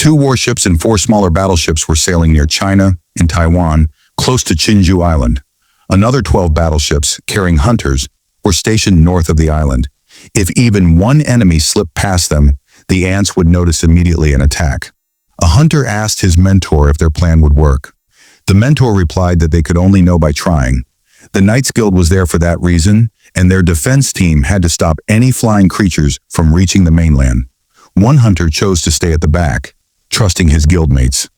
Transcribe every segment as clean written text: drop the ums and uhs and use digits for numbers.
2 warships and 4 smaller battleships were sailing near China and Taiwan, close to Chinju Island. Another 12 battleships, carrying hunters, were stationed north of the island. If even one enemy slipped past them, the ants would notice immediately and attack. A hunter asked his mentor if their plan would work. The mentor replied that they could only know by trying. The Knights Guild was there for that reason, and their defense team had to stop any flying creatures from reaching the mainland. One hunter chose to stay at the back, trusting his guildmates.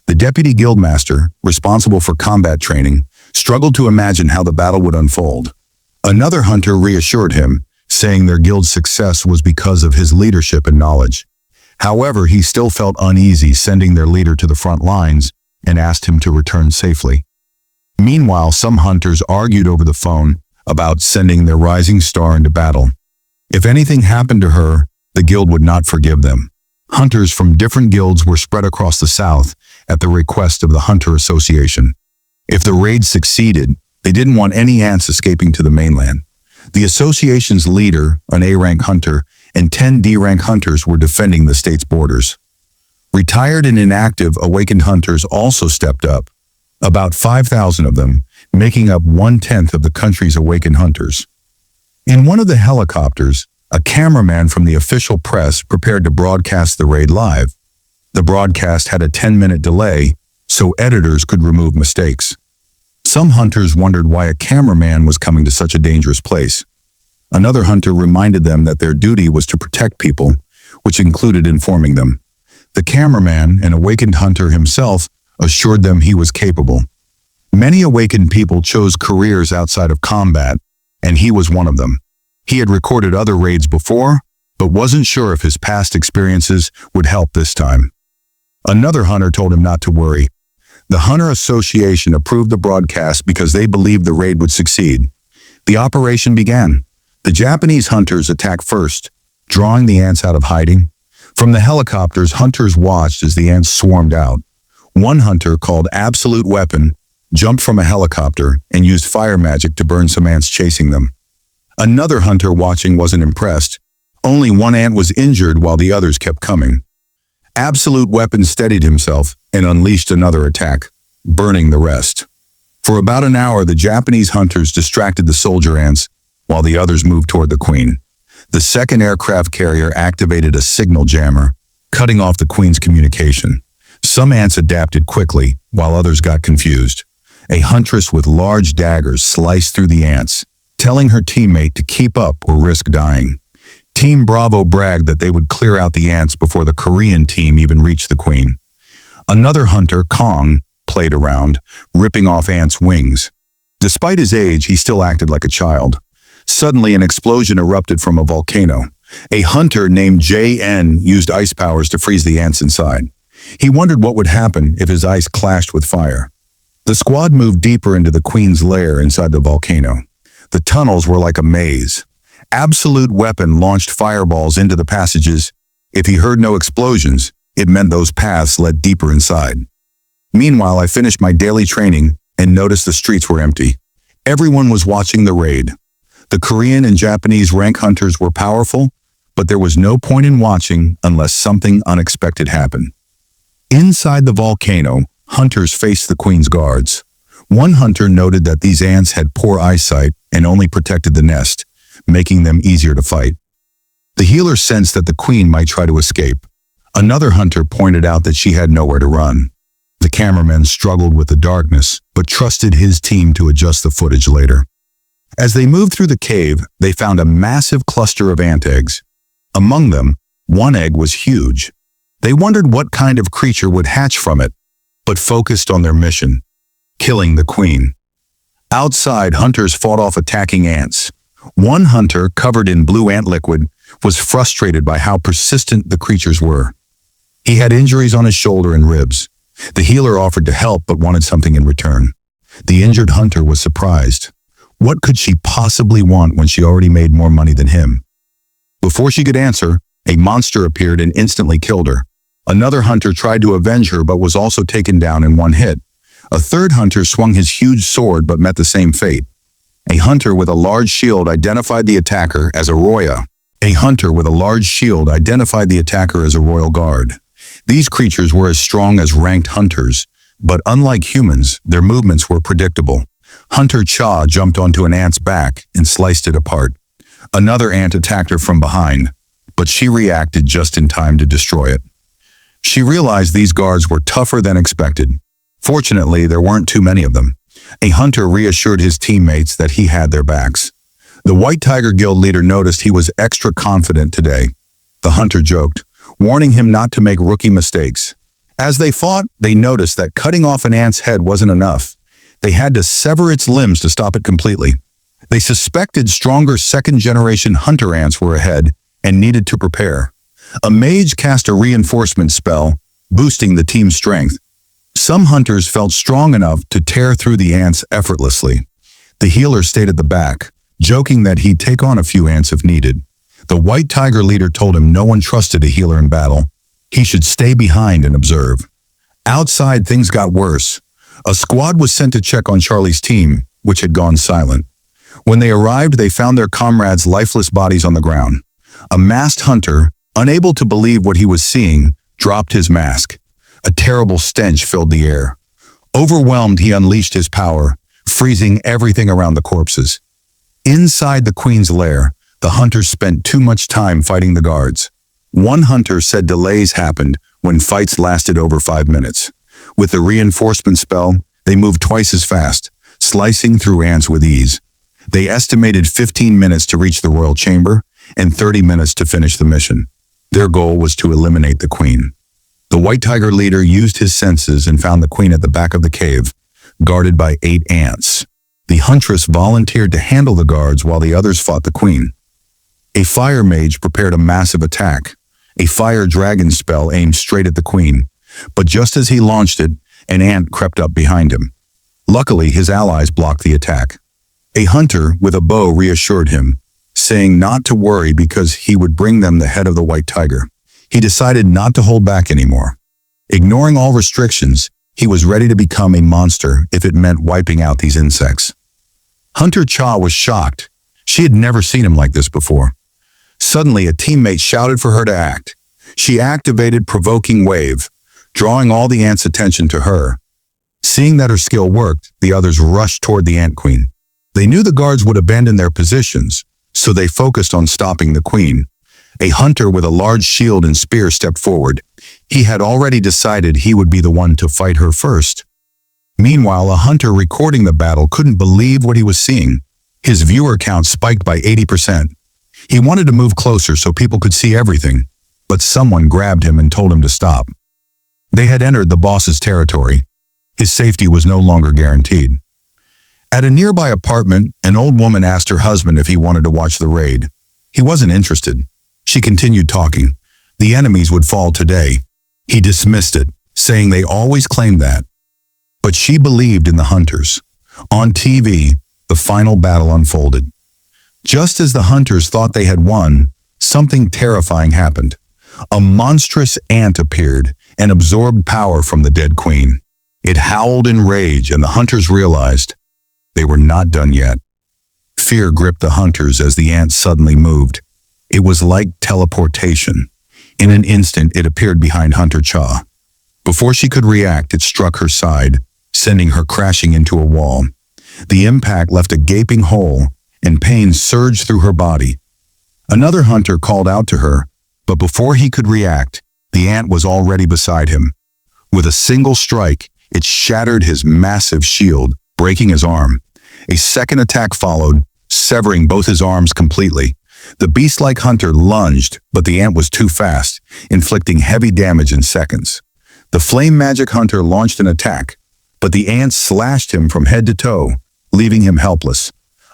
The deputy guildmaster, responsible for combat training, struggled to imagine how the battle would unfold. Another hunter reassured him, saying their guild's success was because of his leadership and knowledge. However, he still felt uneasy sending their leader to the front lines and asked him to return safely. Meanwhile, some hunters argued over the phone about sending their rising star into battle. If anything happened to her, the guild would not forgive them. Hunters from different guilds were spread across the south at the request of the Hunter Association. If the raid succeeded, they didn't want any ants escaping to the mainland. The association's leader, an A-rank hunter, and 10 D-rank hunters were defending the state's borders. Retired and inactive awakened hunters also stepped up, about 5,000 of them, making up 1/10 of the country's awakened hunters. In one of the helicopters, a cameraman from the official press prepared to broadcast the raid live. The broadcast had a 10-minute delay, so editors could remove mistakes. Some hunters wondered why a cameraman was coming to such a dangerous place. Another hunter reminded them that their duty was to protect people, which included informing them. The cameraman, an awakened hunter himself, assured them he was capable. Many awakened people chose careers outside of combat, and he was one of them. He had recorded other raids before, but wasn't sure if his past experiences would help this time. Another hunter told him not to worry. The Hunter Association approved the broadcast because they believed the raid would succeed. The operation began. The Japanese hunters attacked first, drawing the ants out of hiding. From the helicopters, hunters watched as the ants swarmed out. One hunter, called Absolute Weapon, jumped from a helicopter and used fire magic to burn some ants chasing them. Another hunter watching wasn't impressed. Only one ant was injured while the others kept coming. Absolute Weapon steadied himself and unleashed another attack, burning the rest. For about an hour, the Japanese hunters distracted the soldier ants while the others moved toward the queen. The second aircraft carrier activated a signal jammer, cutting off the queen's communication. Some ants adapted quickly, while others got confused. A huntress with large daggers sliced through the ants, telling her teammate to keep up or risk dying. Team Bravo bragged that they would clear out the ants before the Korean team even reached the queen. Another hunter, Kong, played around, ripping off ants' wings. Despite his age, he still acted like a child. Suddenly, an explosion erupted from a volcano. A hunter named J.N. used ice powers to freeze the ants inside. He wondered what would happen if his ice clashed with fire. The squad moved deeper into the queen's lair inside the volcano. The tunnels were like a maze. Absolute Weapon launched fireballs into the passages. If he heard no explosions, it meant those paths led deeper inside. Meanwhile, I finished my daily training and noticed the streets were empty. Everyone was watching the raid. The Korean and Japanese rank hunters were powerful, but there was no point in watching unless something unexpected happened. Inside the volcano, hunters faced the queen's guards. One hunter noted that these ants had poor eyesight and only protected the nest, making them easier to fight. The healer sensed that the queen might try to escape. Another hunter pointed out that she had nowhere to run. The cameraman struggled with the darkness, but trusted his team to adjust the footage later. As they moved through the cave, they found a massive cluster of ant eggs. Among them, one egg was huge. They wondered what kind of creature would hatch from it, but focused on their mission, killing the queen. Outside, hunters fought off attacking ants. One hunter, covered in blue ant liquid, was frustrated by how persistent the creatures were. He had injuries on his shoulder and ribs. The healer offered to help but wanted something in return. The injured hunter was surprised. What could she possibly want when she already made more money than him? Before she could answer, a monster appeared and instantly killed her. Another hunter tried to avenge her but was also taken down in one hit. A third hunter swung his huge sword but met the same fate. A hunter with a large shield identified the attacker as a royal guard. These creatures were as strong as ranked hunters, but unlike humans, their movements were predictable. Hunter Cha jumped onto an ant's back and sliced it apart. Another ant attacked her from behind, but she reacted just in time to destroy it. She realized these guards were tougher than expected. Fortunately, there weren't too many of them. A hunter reassured his teammates that he had their backs. The White Tiger Guild leader noticed he was extra confident today. The hunter joked, warning him not to make rookie mistakes. As they fought, they noticed that cutting off an ant's head wasn't enough. They had to sever its limbs to stop it completely. They suspected stronger second-generation hunter ants were ahead and needed to prepare. A mage cast a reinforcement spell, boosting the team's strength. Some hunters felt strong enough to tear through the ants effortlessly. The healer stayed at the back, joking that he'd take on a few ants if needed. The White Tiger leader told him no one trusted a healer in battle. He should stay behind and observe. Outside, things got worse. A squad was sent to check on Charlie's team, which had gone silent. When they arrived, they found their comrades' lifeless bodies on the ground. A masked hunter, unable to believe what he was seeing, dropped his mask. A terrible stench filled the air. Overwhelmed, he unleashed his power, freezing everything around the corpses. Inside the queen's lair, the hunters spent too much time fighting the guards. One hunter said delays happened when fights lasted over 5 minutes. With the reinforcement spell, they moved twice as fast, slicing through ants with ease. They estimated 15 minutes to reach the royal chamber and 30 minutes to finish the mission. Their goal was to eliminate the queen. The White Tiger leader used his senses and found the queen at the back of the cave, guarded by 8 ants. The huntress volunteered to handle the guards while the others fought the queen. A fire mage prepared a massive attack. A fire dragon spell aimed straight at the queen, but just as he launched it, an ant crept up behind him. Luckily, his allies blocked the attack. A hunter with a bow reassured him, saying not to worry because he would bring them the head of the White Tiger. He decided not to hold back anymore. Ignoring all restrictions, he was ready to become a monster if it meant wiping out these insects. Hunter Cha was shocked. She had never seen him like this before. Suddenly, a teammate shouted for her to act. She activated Provoking Wave, drawing all the ants' attention to her. Seeing that her skill worked, the others rushed toward the ant queen. They knew the guards would abandon their positions, so they focused on stopping the queen. A hunter with a large shield and spear stepped forward. He had already decided he would be the one to fight her first. Meanwhile, a hunter recording the battle couldn't believe what he was seeing. His viewer count spiked by 80%. He wanted to move closer so people could see everything, but someone grabbed him and told him to stop. They had entered the boss's territory. His safety was no longer guaranteed. At a nearby apartment, an old woman asked her husband if he wanted to watch the raid. He wasn't interested. She continued talking. The enemies would fall today. He dismissed it, saying they always claimed that. But she believed in the hunters. On TV, the final battle unfolded. Just as the hunters thought they had won, something terrifying happened. A monstrous ant appeared and absorbed power from the dead queen. It howled in rage, and the hunters realized they were not done yet. Fear gripped the hunters as the ant suddenly moved. It was like teleportation. In an instant, it appeared behind Hunter Cha. Before she could react, it struck her side, sending her crashing into a wall. The impact left a gaping hole, and pain surged through her body. Another hunter called out to her, but before he could react, the ant was already beside him. With a single strike, it shattered his massive shield, breaking his arm. A second attack followed, severing both his arms completely. The beast-like hunter lunged, but the ant was too fast, inflicting heavy damage in seconds. The flame magic hunter launched an attack, but the ant slashed him from head to toe, leaving him helpless.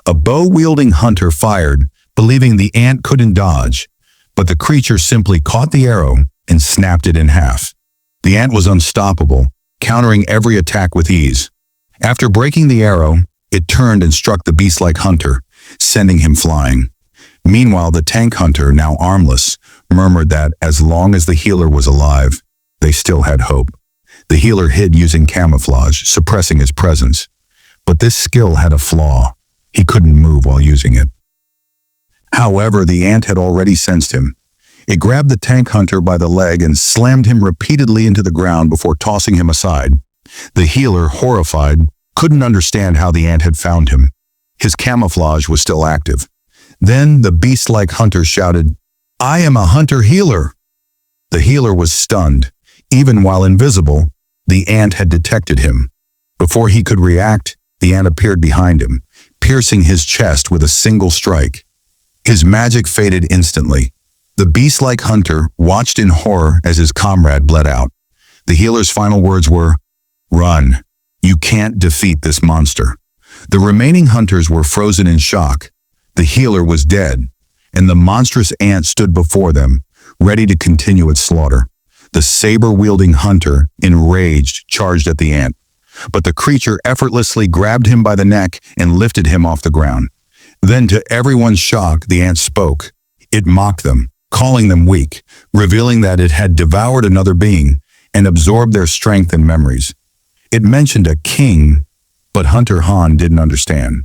A bow-wielding hunter fired, believing the ant couldn't dodge, but the creature simply caught the arrow and snapped it in half. The ant was unstoppable, countering every attack with ease. After breaking the arrow, it turned and struck the beast-like hunter, sending him flying. Meanwhile, the tank hunter, now armless, murmured that as long as the healer was alive, they still had hope. The healer hid using camouflage, suppressing his presence. But this skill had a flaw. He couldn't move while using it. However, the ant had already sensed him. It grabbed the tank hunter by the leg and slammed him repeatedly into the ground before tossing him aside. The healer, horrified, couldn't understand how the ant had found him. His camouflage was still active. Then the beast-like hunter shouted, "I am a hunter-healer!" The healer was stunned. Even while invisible, the ant had detected him. Before he could react, the ant appeared behind him, piercing his chest with a single strike. His magic faded instantly. The beast-like hunter watched in horror as his comrade bled out. The healer's final words were, "Run. You can't defeat this monster." The remaining hunters were frozen in shock. The healer was dead, and the monstrous ant stood before them, ready to continue its slaughter. The saber-wielding hunter, enraged, charged at the ant, but the creature effortlessly grabbed him by the neck and lifted him off the ground. Then, to everyone's shock, the ant spoke. It mocked them, calling them weak, revealing that it had devoured another being and absorbed their strength and memories. It mentioned a king, but Hunter Han didn't understand.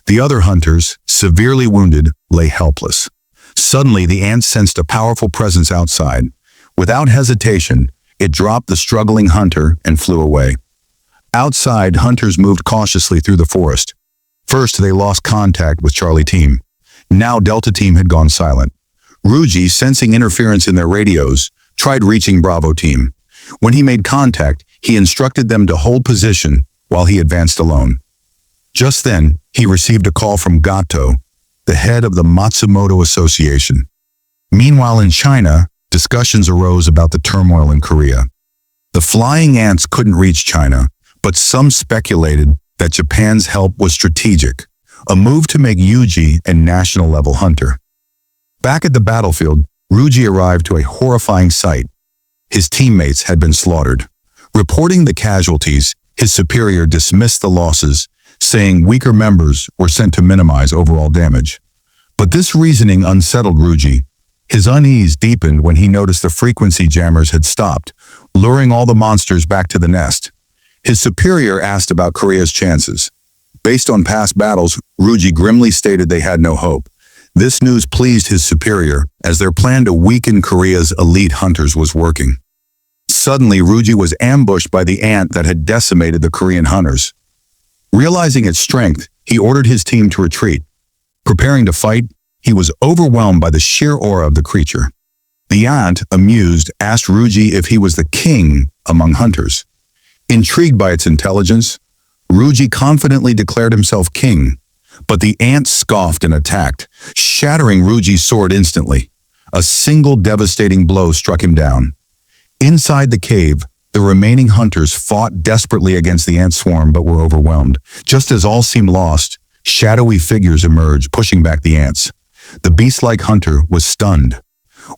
The other hunters, severely wounded, lay helpless. Suddenly, the ant sensed a powerful presence outside. Without hesitation, it dropped the struggling hunter and flew away. Outside, hunters moved cautiously through the forest. First, they lost contact with Charlie Team. Now Delta Team had gone silent. Ruji, sensing interference in their radios, tried reaching Bravo Team. When he made contact, he instructed them to hold position while he advanced alone. Just then, he received a call from Gato, the head of the Matsumoto Association. Meanwhile, in China, discussions arose about the turmoil in Korea. The flying ants couldn't reach China, but some speculated that Japan's help was strategic, a move to make Yuji a national-level hunter. Back at the battlefield, Ruji arrived to a horrifying sight. His teammates had been slaughtered. Reporting the casualties, his superior dismissed the losses, saying weaker members were sent to minimize overall damage. But this reasoning unsettled Ruji. His unease deepened when he noticed the frequency jammers had stopped, luring all the monsters back to the nest. His superior asked about Korea's chances. Based on past battles, Ruji grimly stated they had no hope. This news pleased his superior, as their plan to weaken Korea's elite hunters was working. Suddenly, Ruji was ambushed by the ant that had decimated the Korean hunters. Realizing its strength, he ordered his team to retreat. Preparing to fight, he was overwhelmed by the sheer aura of the creature. The ant, amused, asked Ruji if he was the king among hunters. Intrigued by its intelligence, Ruji confidently declared himself king, but the ant scoffed and attacked, shattering Ruji's sword instantly. A single devastating blow struck him down. Inside the cave, the remaining hunters fought desperately against the ant swarm but were overwhelmed. Just as all seemed lost, shadowy figures emerged, pushing back the ants. The beast-like hunter was stunned.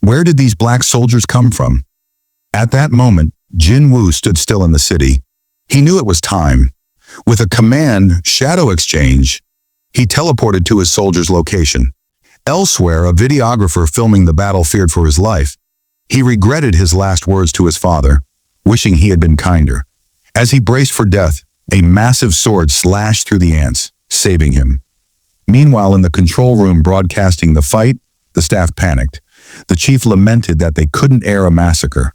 Where did these black soldiers come from? At that moment, Jin Woo stood still in the city. He knew it was time. With a command, Shadow Exchange, he teleported to his soldier's location. Elsewhere, a videographer filming the battle feared for his life. He regretted his last words to his father, wishing he had been kinder. As he braced for death, a massive sword slashed through the ants, saving him. Meanwhile, in the control room broadcasting the fight, the staff panicked. The chief lamented that they couldn't air a massacre.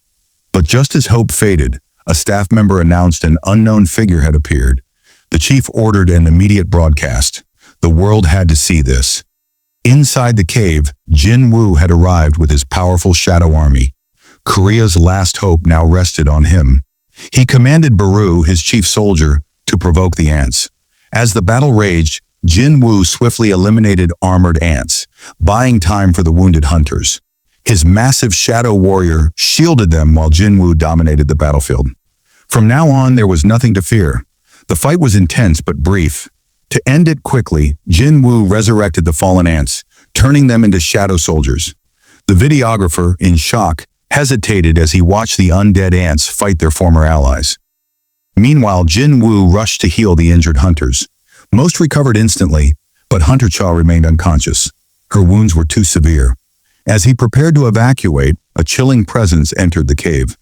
But just as hope faded, a staff member announced an unknown figure had appeared. The chief ordered an immediate broadcast. The world had to see this. Inside the cave, Jin Woo had arrived with his powerful shadow army. Korea's last hope now rested on him. He commanded Beru, his chief soldier, to provoke the ants. As the battle raged, Jin Woo swiftly eliminated armored ants, buying time for the wounded hunters. His massive shadow warrior shielded them while Jin Woo dominated the battlefield. From now on, there was nothing to fear. The fight was intense but brief. To end it quickly, Jin Woo resurrected the fallen ants, turning them into shadow soldiers. The videographer, in shock, hesitated as he watched the undead ants fight their former allies. Meanwhile, Jin Woo rushed to heal the injured hunters. Most recovered instantly, but Hunter Cha remained unconscious. Her wounds were too severe. As he prepared to evacuate, a chilling presence entered the cave.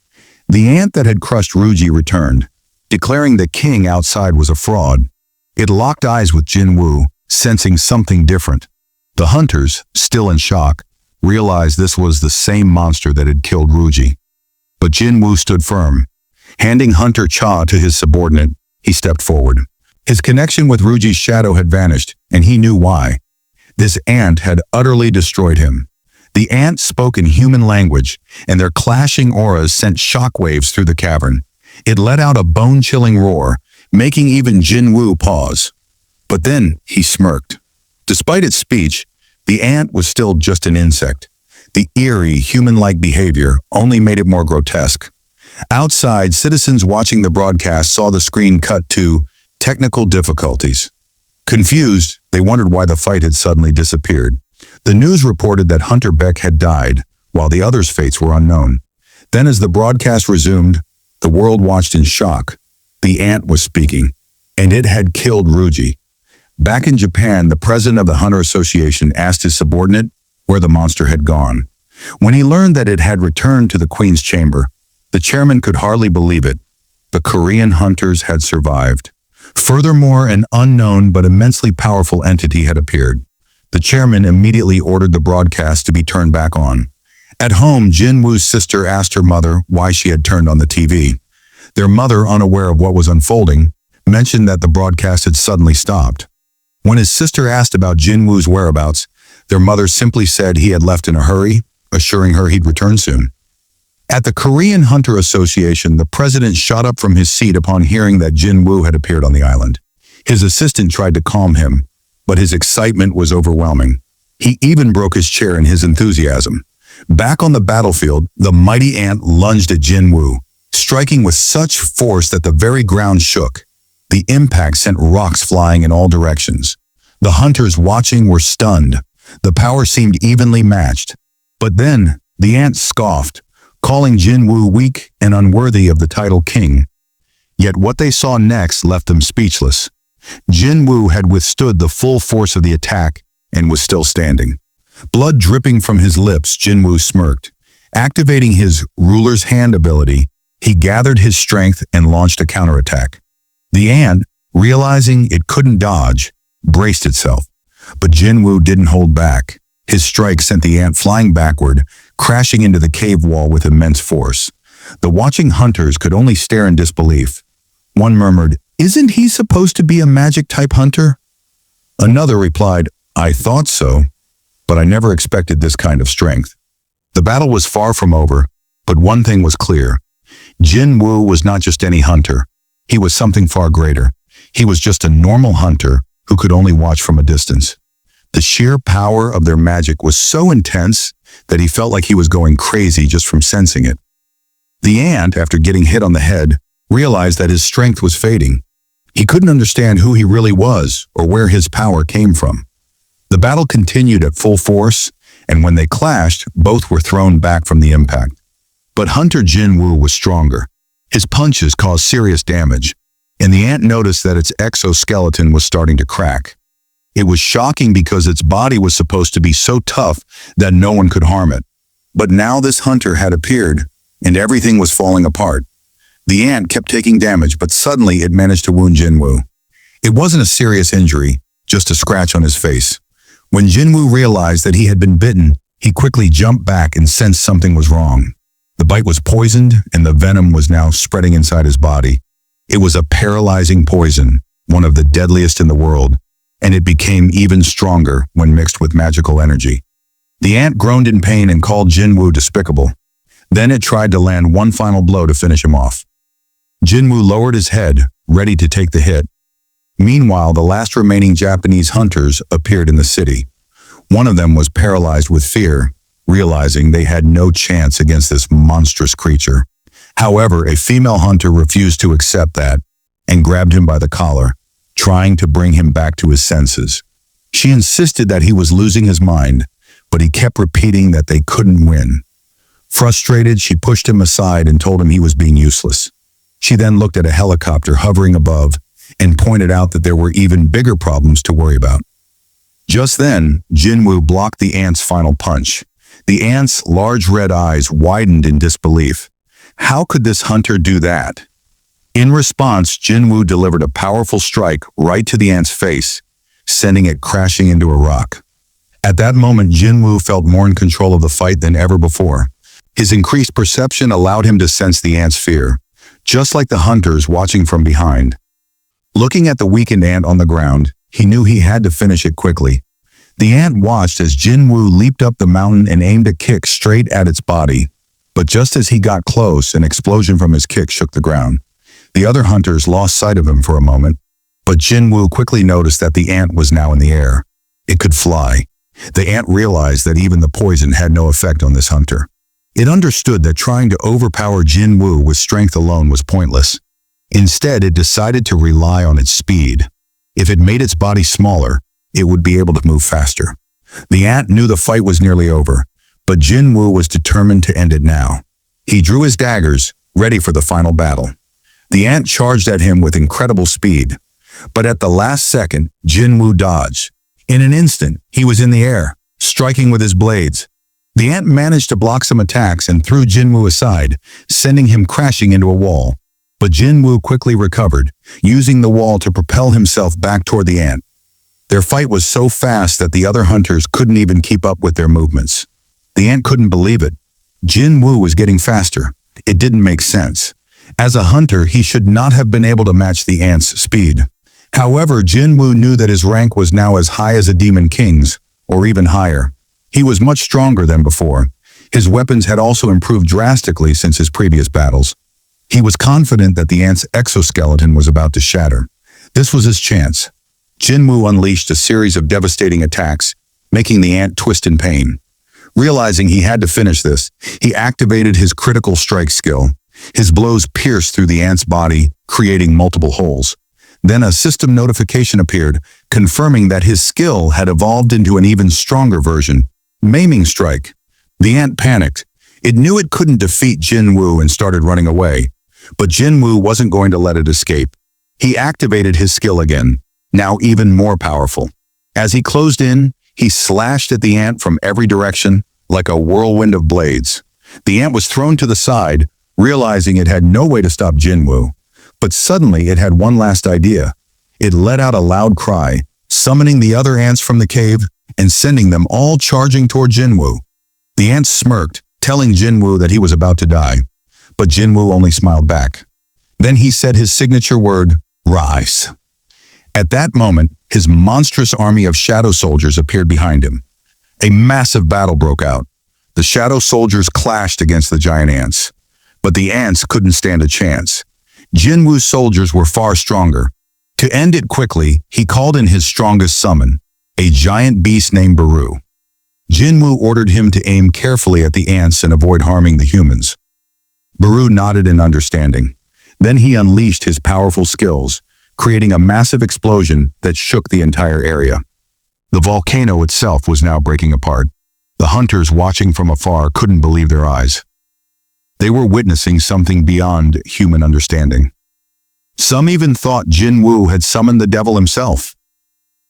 The ant that had crushed Ruji returned, declaring the king outside was a fraud. It locked eyes with Jin Woo, sensing something different. The hunters, still in shock, realized this was the same monster that had killed Ruji. But Jinwoo stood firm. Handing Hunter Cha to his subordinate, he stepped forward. His connection with Ruji's shadow had vanished, and he knew why. This ant had utterly destroyed him. The ant spoke in human language, and their clashing auras sent shockwaves through the cavern. It let out a bone-chilling roar, making even Jinwoo pause. But then he smirked. Despite its speech, the ant was still just an insect. The eerie, human-like behavior only made it more grotesque. Outside, citizens watching the broadcast saw the screen cut to technical difficulties. Confused, they wondered why the fight had suddenly disappeared. The news reported that Hunter Beck had died, while the others' fates were unknown. Then as the broadcast resumed, the world watched in shock. The ant was speaking, and it had killed Ruji. Back in Japan, the president of the Hunter Association asked his subordinate where the monster had gone. When he learned that it had returned to the Queen's chamber, the chairman could hardly believe it. The Korean hunters had survived. Furthermore, an unknown but immensely powerful entity had appeared. The chairman immediately ordered the broadcast to be turned back on. At home, Jinwoo's sister asked her mother why she had turned on the TV. Their mother, unaware of what was unfolding, mentioned that the broadcast had suddenly stopped. When his sister asked about Jinwoo's whereabouts, their mother simply said he had left in a hurry, assuring her he'd return soon. At the Korean Hunter Association, the president shot up from his seat upon hearing that Jinwoo had appeared on the island. His assistant tried to calm him, but his excitement was overwhelming. He even broke his chair in his enthusiasm. Back on the battlefield, the mighty ant lunged at Jinwoo, striking with such force that the very ground shook. The impact sent rocks flying in all directions. The hunters watching were stunned. The power seemed evenly matched. But then, the ant scoffed, calling Jinwoo weak and unworthy of the title king. Yet what they saw next left them speechless. Jinwoo had withstood the full force of the attack and was still standing. Blood dripping from his lips, Jinwoo smirked. Activating his ruler's hand ability, he gathered his strength and launched a counterattack. The ant, realizing it couldn't dodge, braced itself. But Jinwoo didn't hold back. His strike sent the ant flying backward, crashing into the cave wall with immense force. The watching hunters could only stare in disbelief. One murmured, "Isn't he supposed to be a magic-type hunter?" Another replied, "I thought so, but I never expected this kind of strength." The battle was far from over, but one thing was clear. Jinwoo was not just any hunter. He was something far greater. He was just a normal hunter who could only watch from a distance. The sheer power of their magic was so intense that he felt like he was going crazy just from sensing it. The ant, after getting hit on the head, realized that his strength was fading. He couldn't understand who he really was or where his power came from. The battle continued at full force, and when they clashed, both were thrown back from the impact. But Hunter Jinwoo was stronger. His punches caused serious damage, and the ant noticed that its exoskeleton was starting to crack. It was shocking because its body was supposed to be so tough that no one could harm it. But now this hunter had appeared, and everything was falling apart. The ant kept taking damage, but suddenly it managed to wound Jinwoo. It wasn't a serious injury, just a scratch on his face. When Jinwoo realized that he had been bitten, he quickly jumped back and sensed something was wrong. The bite was poisoned, and the venom was now spreading inside his body. It was a paralyzing poison, one of the deadliest in the world, and it became even stronger when mixed with magical energy. The ant groaned in pain and called Jinwoo despicable. Then it tried to land one final blow to finish him off. Jinwoo lowered his head, ready to take the hit. Meanwhile, the last remaining Japanese hunters appeared in the city. One of them was paralyzed with fear, realizing they had no chance against this monstrous creature. However, a female hunter refused to accept that and grabbed him by the collar, trying to bring him back to his senses. She insisted that he was losing his mind, but he kept repeating that they couldn't win. Frustrated, she pushed him aside and told him he was being useless. She then looked at a helicopter hovering above and pointed out that there were even bigger problems to worry about. Just then, Jinwoo blocked the ant's final punch. The ant's large red eyes widened in disbelief. How could this hunter do that? In response, Jinwoo delivered a powerful strike right to the ant's face, sending it crashing into a rock. At that moment, Jinwoo felt more in control of the fight than ever before. His increased perception allowed him to sense the ant's fear, just like the hunters watching from behind. Looking at the weakened ant on the ground, he knew he had to finish it quickly. The ant watched as Jinwoo leaped up the mountain and aimed a kick straight at its body. But just as he got close, an explosion from his kick shook the ground. The other hunters lost sight of him for a moment, but Jinwoo quickly noticed that the ant was now in the air. It could fly. The ant realized that even the poison had no effect on this hunter. It understood that trying to overpower Jinwoo with strength alone was pointless. Instead, it decided to rely on its speed. If it made its body smaller, it would be able to move faster. The ant knew the fight was nearly over, but Jinwoo was determined to end it now. He drew his daggers, ready for the final battle. The ant charged at him with incredible speed, but at the last second, Jinwoo dodged. In an instant, he was in the air, striking with his blades. The ant managed to block some attacks and threw Jinwoo aside, sending him crashing into a wall. But Jinwoo quickly recovered, using the wall to propel himself back toward the ant. Their fight was so fast that the other hunters couldn't even keep up with their movements. The ant couldn't believe it. Jinwoo was getting faster. It didn't make sense. As a hunter, he should not have been able to match the ant's speed. However, Jinwoo knew that his rank was now as high as a demon king's, or even higher. He was much stronger than before. His weapons had also improved drastically since his previous battles. He was confident that the ant's exoskeleton was about to shatter. This was his chance. Jinwoo unleashed a series of devastating attacks, making the ant twist in pain. Realizing he had to finish this, he activated his critical strike skill. His blows pierced through the ant's body, creating multiple holes. Then a system notification appeared, confirming that his skill had evolved into an even stronger version, Maiming Strike. The ant panicked. It knew it couldn't defeat Jinwoo and started running away. But Jinwoo wasn't going to let it escape. He activated his skill again, now even more powerful. As he closed in, he slashed at the ant from every direction, like a whirlwind of blades. The ant was thrown to the side, realizing it had no way to stop Jinwoo. But suddenly it had one last idea. It let out a loud cry, summoning the other ants from the cave and sending them all charging toward Jinwoo. The ants smirked, telling Jinwoo that he was about to die. But Jinwoo only smiled back. Then he said his signature word, "Rise." At that moment, his monstrous army of shadow soldiers appeared behind him. A massive battle broke out. The shadow soldiers clashed against the giant ants. But the ants couldn't stand a chance. Jinwoo's soldiers were far stronger. To end it quickly, he called in his strongest summon, a giant beast named Beru. Jinwoo ordered him to aim carefully at the ants and avoid harming the humans. Beru nodded in understanding. Then he unleashed his powerful skills, creating a massive explosion that shook the entire area. The volcano itself was now breaking apart. The hunters watching from afar couldn't believe their eyes. They were witnessing something beyond human understanding. Some even thought Jinwoo had summoned the devil himself.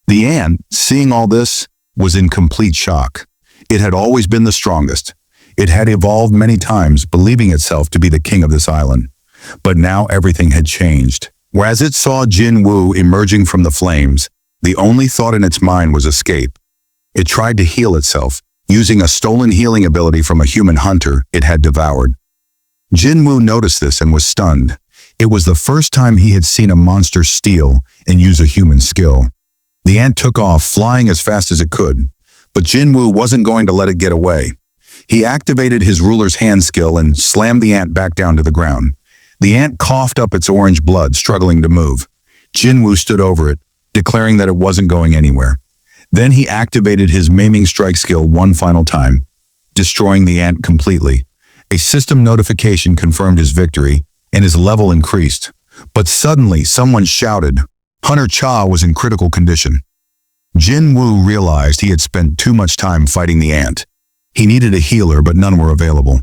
The ant, seeing all this, was in complete shock. It had always been the strongest. It had evolved many times, believing itself to be the king of this island. But now everything had changed. Whereas it saw Jinwoo emerging from the flames, the only thought in its mind was escape. It tried to heal itself, using a stolen healing ability from a human hunter it had devoured. Jinwoo noticed this and was stunned. It was the first time he had seen a monster steal and use a human skill. The ant took off, flying as fast as it could. But Jinwoo wasn't going to let it get away. He activated his ruler's hand skill and slammed the ant back down to the ground. The ant coughed up its orange blood, struggling to move. Jinwoo stood over it, declaring that it wasn't going anywhere. Then he activated his Maiming Strike skill one final time, destroying the ant completely. A system notification confirmed his victory, and his level increased. But suddenly, someone shouted. Hunter Cha was in critical condition. Jinwoo realized he had spent too much time fighting the ant. He needed a healer, but none were available.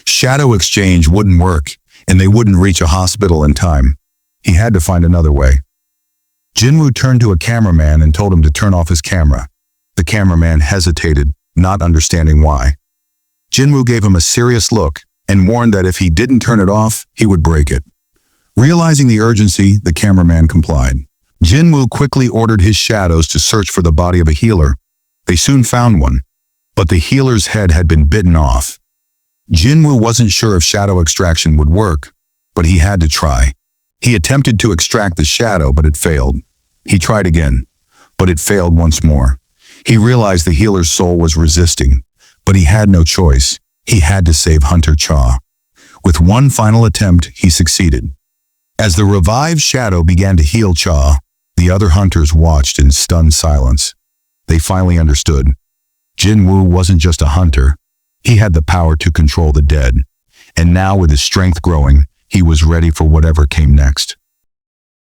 Shadow exchange wouldn't work, and they wouldn't reach a hospital in time. He had to find another way. Jinwoo turned to a cameraman and told him to turn off his camera. The cameraman hesitated, not understanding why. Jinwoo gave him a serious look and warned that if he didn't turn it off, he would break it. Realizing the urgency, the cameraman complied. Jinwoo quickly ordered his shadows to search for the body of a healer. They soon found one, but the healer's head had been bitten off. Jinwoo wasn't sure if shadow extraction would work, but he had to try. He attempted to extract the shadow, but it failed. He tried again, but it failed once more. He realized the healer's soul was resisting, but he had no choice. He had to save Hunter Cha. With one final attempt, he succeeded. As the revived shadow began to heal Cha, the other hunters watched in stunned silence. They finally understood. Jinwoo wasn't just a hunter. He had the power to control the dead. And now, with his strength growing, he was ready for whatever came next.